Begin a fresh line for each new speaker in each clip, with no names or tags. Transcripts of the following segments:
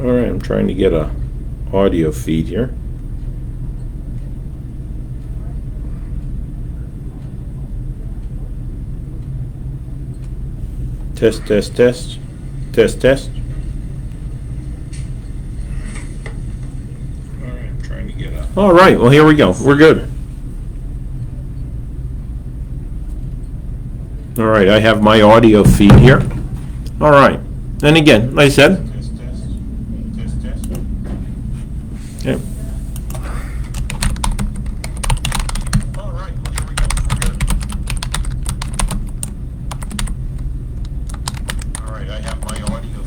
All right, I'm trying to get a audio feed here. Test, test, test. Test, test. All right, I'm trying to get a... All right, well, here we go. We're good. All right, I have my audio feed here. All right, and again, like I said... Okay. All right, well, here we go. We're good. All right, I have my audio feed here.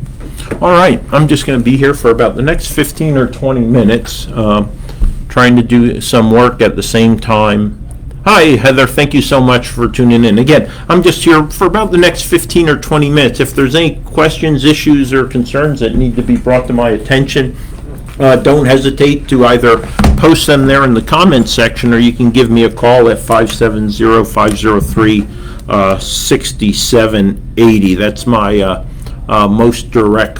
All right. All right, I'm just going to be here for about the next 15 or 20 minutes, trying to do some work at the same time. Hi, Heather. Thank you so much for tuning in. Again, I'm just here for about the next 15 or 20 minutes. If there's any questions, issues, or concerns that need to be brought to my attention, don't hesitate to either post them there in the comments section, or you can give me a call at 570-503-6780. That's my most direct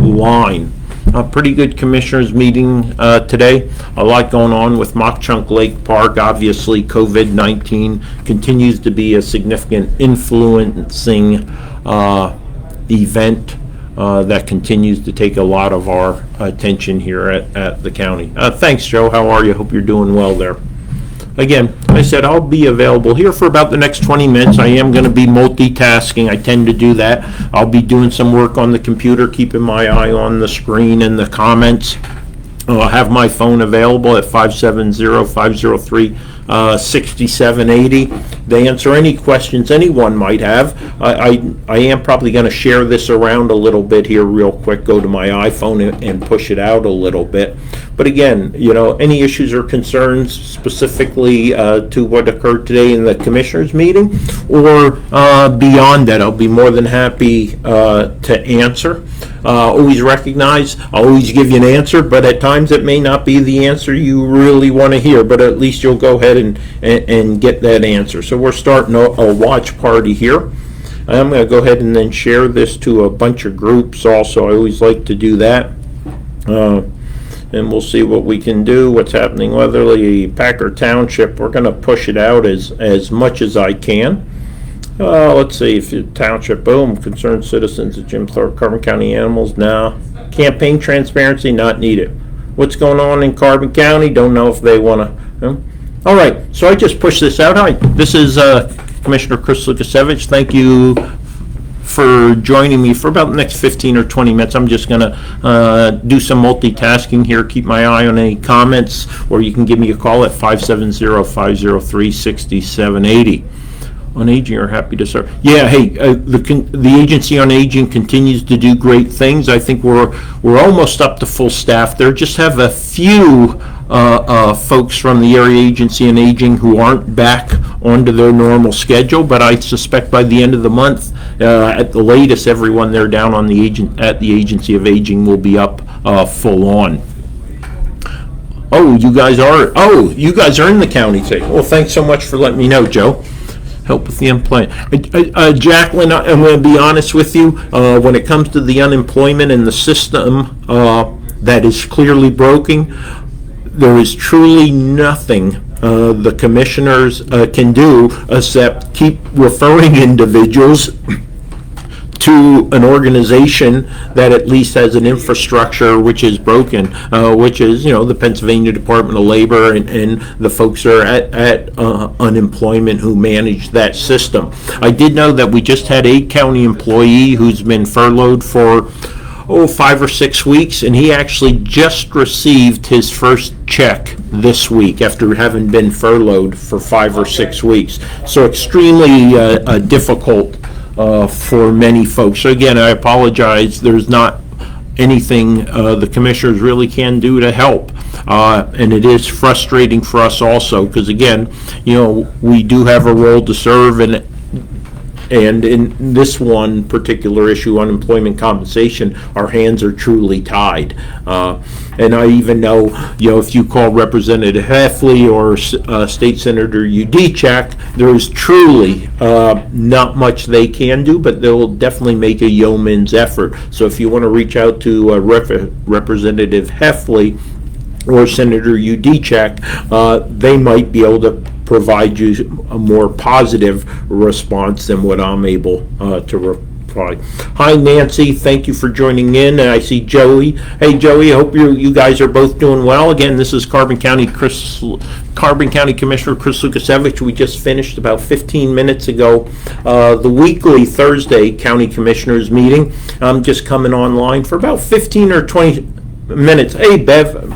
line. A pretty good commissioners meeting today. A lot going on with Mauch Chunk Lake Park. Obviously, COVID-19 continues to be a significant influencing event that continues to take a lot of our attention here at the county. Thanks, Joe. How are you? Hope you're doing well there. Again, I said I'll be available here for about the next 20 minutes. I am going to be multitasking. I tend to do that. I'll be doing some work on the computer, keeping my eye on the screen and the comments. I'll have my phone available at 570-503-6780 to answer any questions anyone might have. I am probably going to share this around a little bit here real quick, go to my iPhone and push it out a little bit. But again, you know, any issues or concerns specifically to what occurred today in the commissioners meeting or beyond that, I'll be more than happy to answer. Always recognize, I'll always give you an answer, but at times it may not be the answer you really want to hear, but at least you'll go ahead and get that answer. So we're starting a watch party here. I'm going to go ahead and then share this to a bunch of groups also. I always like to do that. And we'll see what we can do, what's happening. Weatherly, Packer Township, we're going to push it out as much as I can. Let's see, if you township, boom, concerned citizens of Jim Thorpe, Carbon County animals, now. Campaign transparency, not needed. What's going on in Carbon County? Don't know if they want to. All right, so I just pushed this out. Hi, this is Commissioner Chris Lukasiewicz. Thank you for joining me for about the next 15 or 20 minutes. I'm just going to do some multitasking here, keep my eye on any comments, or you can give me a call at 570-503-6780. On Aging are happy to serve. Yeah, hey, the Agency on Aging continues to do great things. I think we're almost up to full staff there. Just have a few folks from the Area Agency on Aging who aren't back onto their normal schedule, but I suspect by the end of the month, at the latest, everyone there down on the Agency of Aging will be up full on. You guys are in the county today. Well, thanks so much for letting me know, Joe. Help with the employment. Jacqueline, I'm going to be honest with you. When it comes to the unemployment and the system that is clearly broken, there is truly nothing the commissioners can do except keep referring individuals to an organization that at least has an infrastructure which is broken, which is, the Pennsylvania Department of Labor and the folks that are at unemployment who manage that system. I did know that we just had a county employee who's been furloughed for 5 or 6 weeks, and he actually just received his first check this week after having been furloughed for 5 or 6 weeks. So extremely difficult for many folks. So again, I apologize. There's not anything the commissioners really can do to help. And it is frustrating for us also because, again, we do have a role to serve, and And in this one particular issue, unemployment compensation, our hands are truly tied. And I even know, if you call Representative Heffley or State Senator Udechak, there is truly not much they can do, but they'll definitely make a yeoman's effort. So if you want to reach out to Representative Heffley or Senator Udechak, they might be able to provide you a more positive response than what I'm able to reply. Hi, Nancy. Thank you for joining in. And I see Joey. Hey, Joey. I hope you guys are both doing well. Again, this is Carbon County Commissioner Chris Lukasiewicz. We just finished about 15 minutes ago the weekly Thursday County Commissioners meeting. I'm just coming online for about 15 or 20 minutes. Hey, Bev.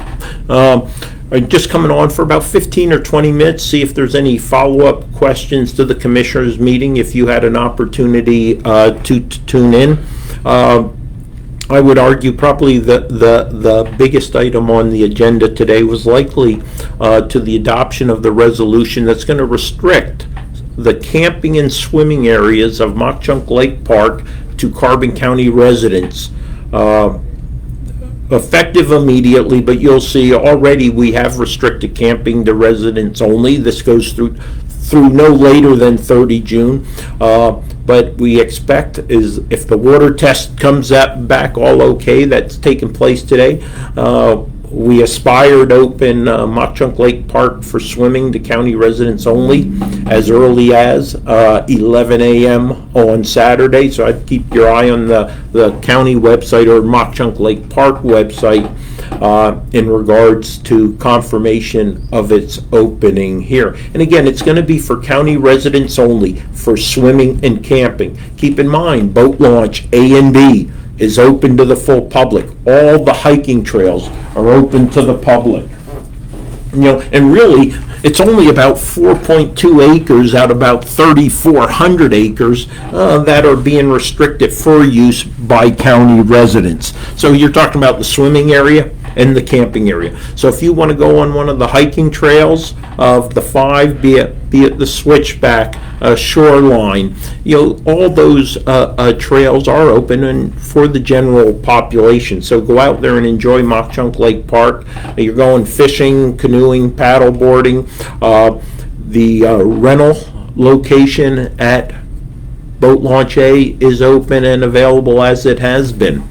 Just coming on for about 15 or 20 minutes, see if there's any follow-up questions to the commissioners meeting if you had an opportunity to tune in. I would argue probably the biggest item on the agenda today was likely to the adoption of the resolution that's going to restrict the camping and swimming areas of Mauch Chunk Lake Park to Carbon County residents. Effective immediately, but you'll see already we have restricted camping to residents only. This goes through no later than 30 June. But we expect is if the water test comes back all okay, that's taking place today. We aspire to open Mauch Chunk Lake Park for swimming to county residents only as early as 11 a.m. on Saturday. So I'd keep your eye on the county website or Mauch Chunk Lake Park website in regards to confirmation of its opening here. And again, it's going to be for county residents only for swimming and camping. Keep in mind, boat launch A and B is open to the full public. All the hiking trails are open to the public. And really, it's only about 4.2 acres out of about 3,400 acres that are being restricted for use by county residents. So you're talking about the swimming area and the camping area. So if you want to go on one of the hiking trails of the 5, be it the Switchback, Shoreline, all those trails are open and for the general population. So go out there and enjoy Mauch Chunk Lake Park. You're going fishing, canoeing, paddle boarding. The rental location at Boat Launch A is open and available as it has been.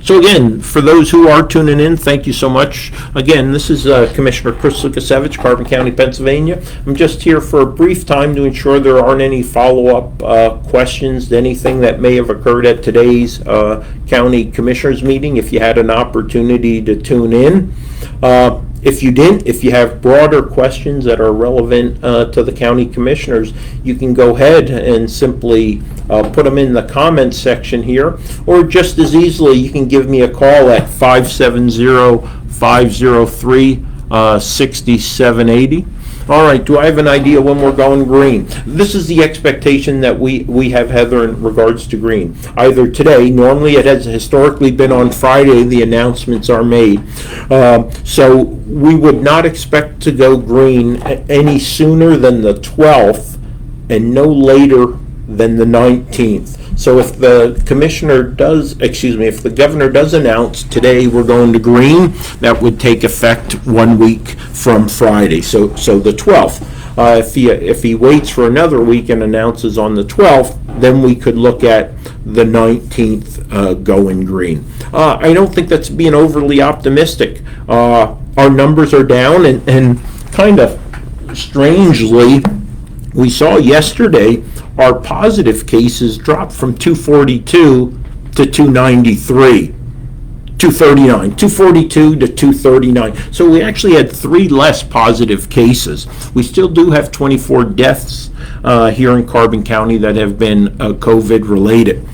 So again, for those who are tuning in, thank you so much. Again, this is Commissioner Chris Lukasiewicz, Carbon County, Pennsylvania. I'm just here for a brief time to ensure there aren't any follow-up questions to anything that may have occurred at today's County Commissioners meeting, if you had an opportunity to tune in. If you didn't, if you have broader questions that are relevant to the county commissioners, you can go ahead and simply put them in the comments section here, or just as easily, you can give me a call at 570-503-6780. All right, do I have an idea when we're going green? This is the expectation that we have, Heather, in regards to green. Either today, normally it has historically been on Friday, the announcements are made. So we would not expect to go green any sooner than the 12th and no later than the 19th. So if the if the governor does announce today we're going to green, that would take effect 1 week from Friday. So the 12th. If he waits for another week and announces on the 12th, then we could look at the 19th going green. I don't think that's being overly optimistic. Our numbers are down, and kind of strangely, we saw yesterday our positive cases dropped from 242 to 293. 242 to 239. So we actually had 3 less positive cases. We still do have 24 deaths here in Carbon County that have been COVID related.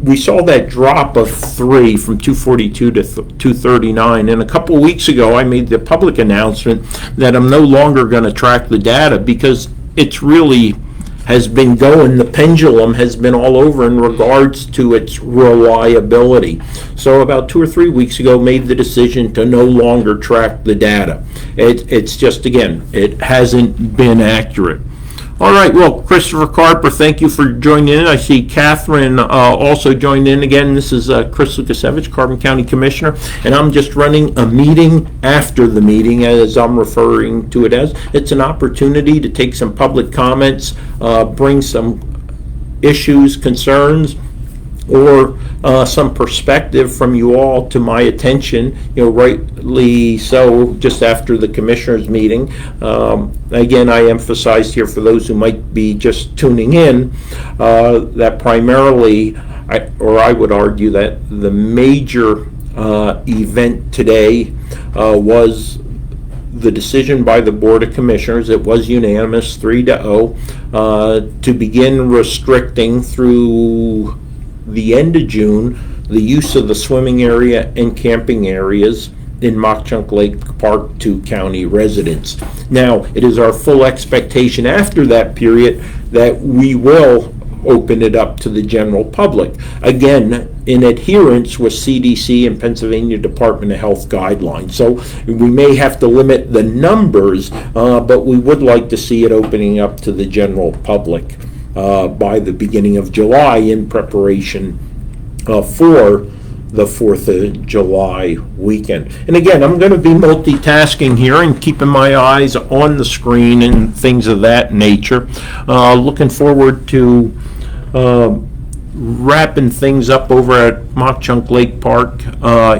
We saw that drop of 3 from 242 to 239, and a couple of weeks ago I made the public announcement that I'm no longer going to track the data because it's really has been going, the pendulum has been all over in regards to its reliability. So about 2 or 3 weeks ago, made the decision to no longer track the data. It's just, again, it hasn't been accurate. All right, well, Christopher Carper, thank you for joining in. I see Catherine also joined in again. This is Chris Lukasevich, Carbon County Commissioner, and I'm just running a meeting after the meeting, as I'm referring to it as. It's an opportunity to take some public comments, bring some issues, concerns, or some perspective from you all to my attention, rightly so, just after the commissioners meeting. Again, I emphasized here for those who might be just tuning in, that primarily, I would argue that the major event today was the decision by the Board of Commissioners. It was unanimous, 3-0, to begin restricting through the end of June the use of the swimming area and camping areas in Mauch Chunk Lake Park to county residents. Now, it is our full expectation after that period that we will open it up to the general public. Again, in adherence with CDC and Pennsylvania Department of Health guidelines. So we may have to limit the numbers, but we would like to see it opening up to the general public by the beginning of July in preparation for the 4th of July weekend. And again, I'm going to be multitasking here and keeping my eyes on the screen and things of that nature. Looking forward to wrapping things up over at Mauch Chunk Lake Park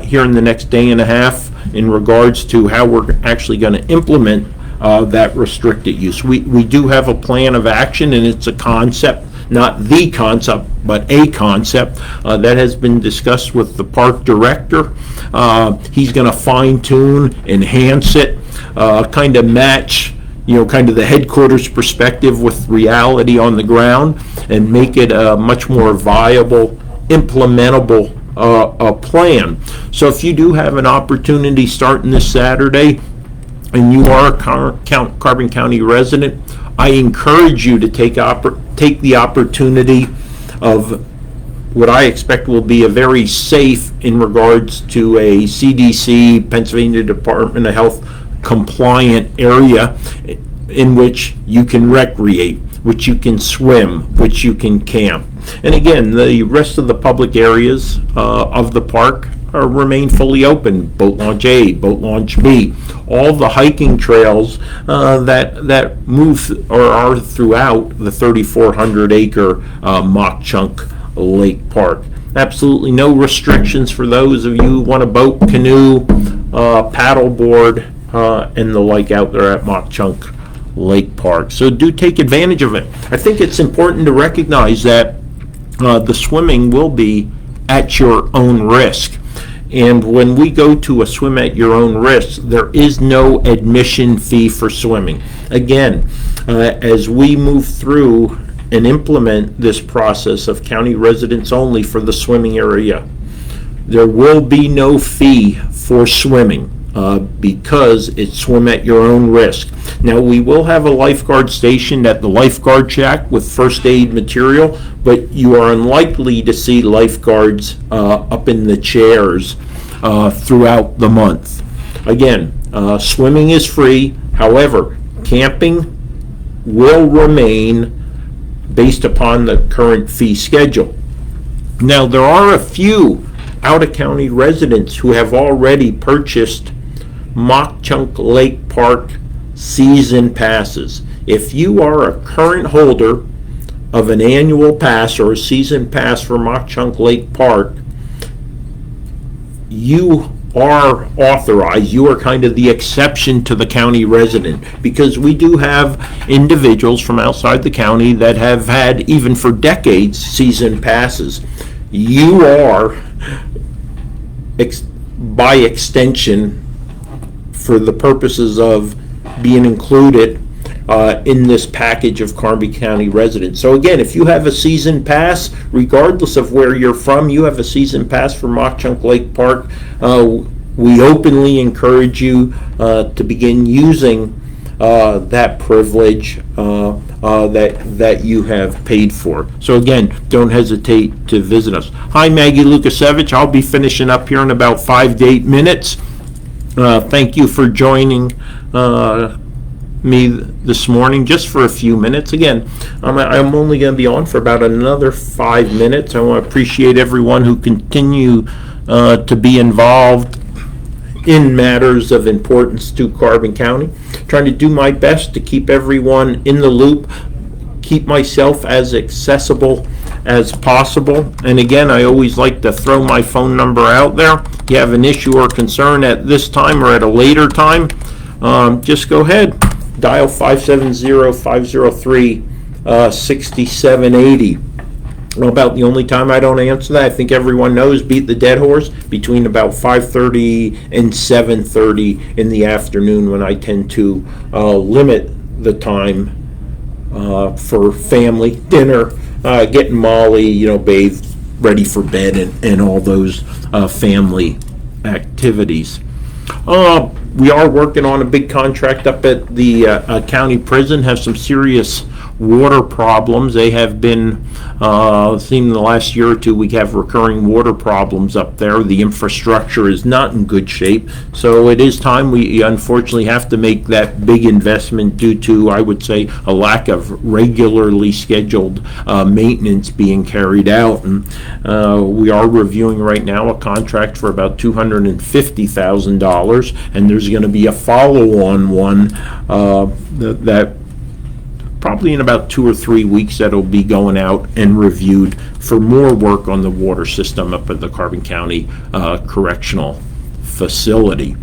here in the next day and a half in regards to how we're actually going to implement that restricted use. We do have a plan of action, and it's a concept, not the concept, but a concept that has been discussed with the park director. He's going to fine tune, enhance it, kind of match, kind of the headquarters perspective with reality on the ground, and make it a much more viable, implementable plan. So if you do have an opportunity starting this Saturday, and you are a Carbon County resident, I encourage you to take the opportunity of what I expect will be a very safe, in regards to a CDC, Pennsylvania Department of Health compliant area in which you can recreate, which you can swim, which you can camp. And again, the rest of the public areas of the park remain fully open. Boat Launch A, Boat Launch B, all the hiking trails that move or are throughout the 3,400 acre Mauch Chunk Lake Park. Absolutely no restrictions for those of you who want to boat, canoe, paddleboard, and the like out there at Mauch Chunk Lake Park. So do take advantage of it. I think it's important to recognize that the swimming will be at your own risk. And when we go to a swim at your own risk, there is no admission fee for swimming. Again, as we move through and implement this process of county residents only for the swimming area, there will be no fee for swimming because it's swim at your own risk. Now, we will have a lifeguard stationed at the lifeguard shack with first aid material, but you are unlikely to see lifeguards up in the chairs throughout the month. Again, swimming is free. However, camping will remain based upon the current fee schedule. Now, there are a few out-of-county residents who have already purchased Mauch Chunk Lake Park season passes. If you are a current holder of an annual pass or a season pass for Mauch Chunk Lake Park, you are authorized. You are kind of the exception to the county resident, because we do have individuals from outside the county that have had, even for decades, season passes. You are, by extension, for the purposes of being included in this package of Carbon County residents. So again, if you have a season pass, regardless of where you're from, you have a season pass for Mauch Chunk Lake Park, we openly encourage you to begin using that privilege that you have paid for. So again, don't hesitate to visit us. Hi, Maggie Lukasevich. I'll be finishing up here in about 5 to 8 minutes. Thank you for joining me this morning just for a few minutes. Again, I'm only going to be on for about another 5 minutes. I want to appreciate everyone who continue to be involved in matters of importance to Carbon County. Trying to do my best to keep everyone in the loop, keep myself as accessible as possible. And again, I always like to throw my phone number out there. If you have an issue or concern at this time or at a later time, just go ahead, dial 570-503-6780. About the only time I don't answer that, I think everyone knows, beat the dead horse, between about 5:30 and 7:30 in the afternoon, when I tend to limit the time for family dinner, getting Molly, bathed, ready for bed, and all those family activities. We are working on a big contract up at the county prison. Have some serious water problems. They have been, seen in the last year or two, we have recurring water problems up there. The infrastructure is not in good shape, so it is time. We unfortunately have to make that big investment due to, I would say, a lack of regularly scheduled maintenance being carried out. And we are reviewing right now a contract for about $250,000, and there's going to be a follow-on one that probably in about 2 or 3 weeks that'll be going out and reviewed for more work on the water system up at the Carbon County Correctional Facility.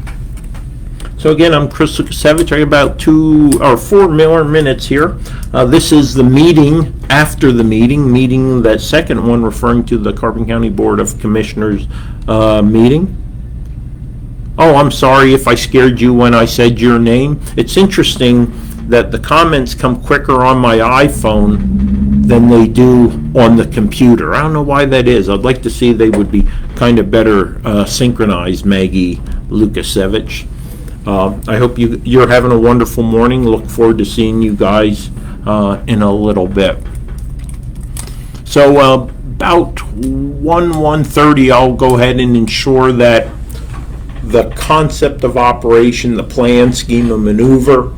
So again, I'm Chris Lukasevich. I have about 2 or 4 more minutes here. This is the meeting after the meeting, that second one referring to the Carbon County Board of Commissioners meeting. Oh, I'm sorry if I scared you when I said your name. It's interesting that the comments come quicker on my iPhone than they do on the computer. I don't know why that is. I'd like to see they would be kind of better synchronized, Maggie Lukasevich. I hope you're having a wonderful morning. Look forward to seeing you guys in a little bit. So about 1:30, I'll go ahead and ensure that the concept of operation, the plan, scheme, and maneuver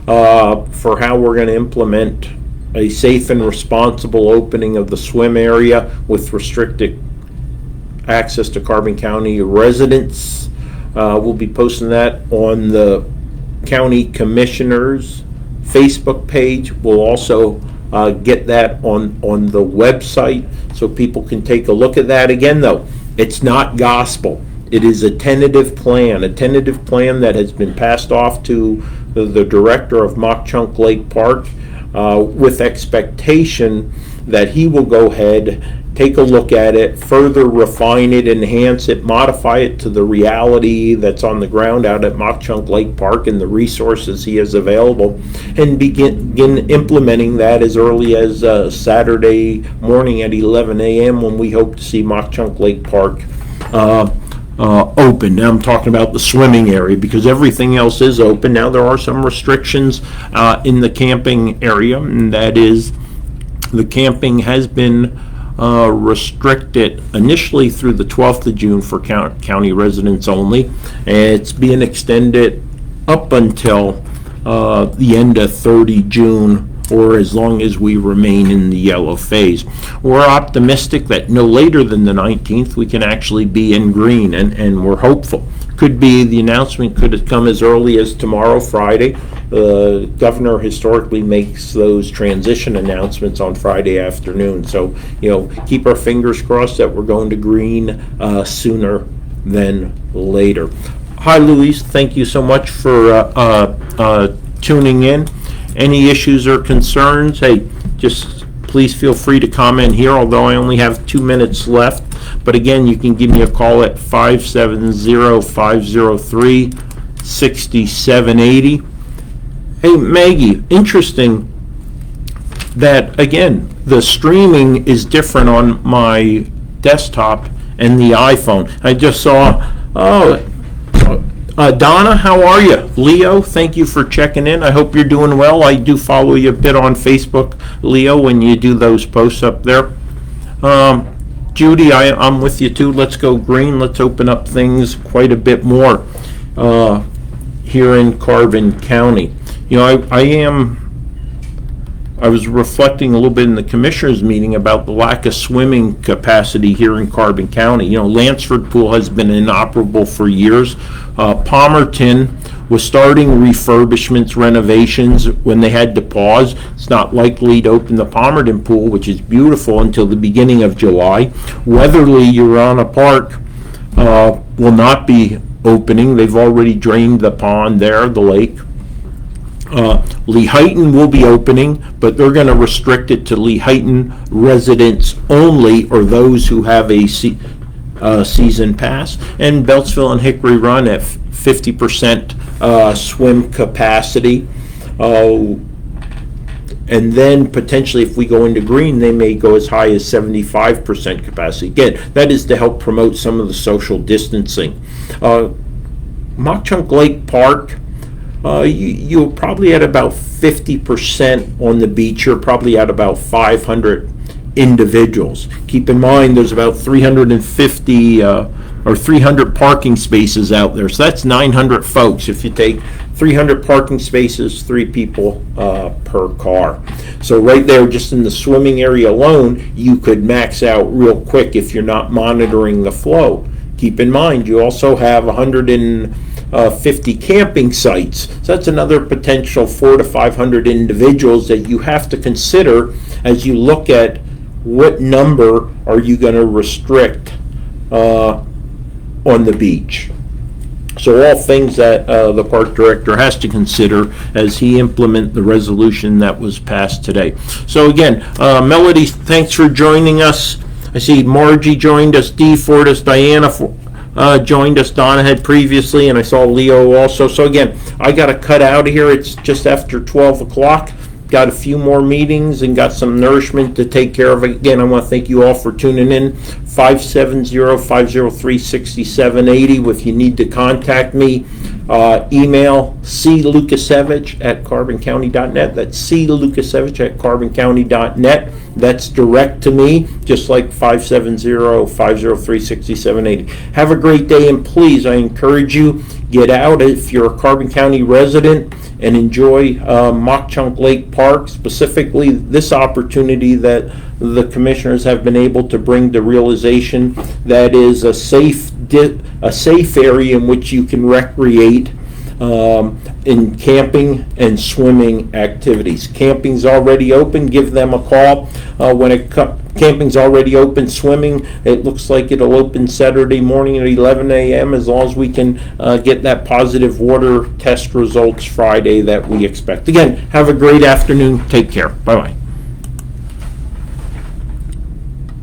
for how we're going to implement a safe and responsible opening of the swim area with restricted access to Carbon County residents. We'll be posting that on the County Commissioners Facebook page. We'll also get that on the website so people can take a look at that. Again, though, it's not gospel. It is a tentative plan that has been passed off to the director of Mauch Chunk Lake Park with expectation that he will go ahead, take a look at it, further refine it, enhance it, modify it to the reality that's on the ground out at Mauch Chunk Lake Park and the resources he has available, and begin implementing that as early as Saturday morning at 11 a.m. when we hope to see Mauch Chunk Lake Park open. Now I'm talking about the swimming area because everything else is open. Now there are some restrictions in the camping area, and that is the camping has been restricted initially through the 12th of June for county residents only. It's being extended up until the end of 30 June, or as long as we remain in the yellow phase. We're optimistic that no later than the 19th we can actually be in green, and we're hopeful. Could be the announcement could come as early as tomorrow, Friday. The governor historically makes those transition announcements on Friday afternoon. So, keep our fingers crossed that we're going to green sooner than later. Hi, Louise. Thank you so much for tuning in. Any issues or concerns, hey, just please feel free to comment here, although I only have 2 minutes left. But again, you can give me a call at 570-503-6780. Hey, Maggie, interesting that, again, the streaming is different on my desktop and the iPhone. I just saw, Donna, how are you? Leo, thank you for checking in. I hope you're doing well. I do follow you a bit on Facebook, Leo, when you do those posts up there. Judy, I'm with you too. Let's go green. Let's open up things quite a bit more. here in Carbon County. You know, I was reflecting a little bit in the commissioners meeting about the lack of swimming capacity here in Carbon County. You know, Lansford Pool has been inoperable for years. Palmerton was starting refurbishments, renovations when they had to pause. It's not likely to open the Palmerton Pool, which is beautiful, until the beginning of July. Weatherly Urana Park will not be opening. They've already drained the pond there, the lake. Lehighton will be opening, but they're going to restrict it to Lehighton residents only, or those who have a season pass. And Beltsville and Hickory Run at 50% swim capacity. And then potentially, if we go into green, they may go as high as 75% capacity. Again, that is to help promote some of the social distancing. Mauch Chunk Lake Park, you're probably at about 50% on the beach. You're probably at about 500 individuals. Keep in mind, there's about 350 or 300 parking spaces out there. So that's 900 folks. If you take 300 parking spaces, 3 people per car. So right there, just in the swimming area alone, you could max out real quick if you're not monitoring the flow. Keep in mind, you also have 150 camping sites. So that's another potential 400 to 500 individuals that you have to consider as you look at what number are you going to restrict on the beach. So all things that the park director has to consider as he implement the resolution that was passed today. So again, Melody, thanks for joining us. I see Margie joined us, Dee Fortis, Diana joined us, Donna had previously, and I saw Leo also. So again, I got to cut out of here. It's just after 12 o'clock. Got a few more meetings and got some nourishment to take care of. Again, I want to thank you all for tuning in. 570-503-6780 if you need to contact me. Email clukasevich@carboncounty.net. That's clukasevich@carboncounty.net. That's direct to me, just like 570-503-6780. Have a great day, and please, I encourage you, get out if you're a Carbon County resident and enjoy Mauch Chunk Lake Park, specifically this opportunity that the commissioners have been able to bring to realization, that is a safe area in which you can recreate in camping and swimming activities. Camping's already open. Give them a call. Camping's already open. Swimming, it looks like it'll open Saturday morning at 11 a.m. as long as we can get that positive water test results Friday that we expect. Again, have a great afternoon. Take care. Bye-bye.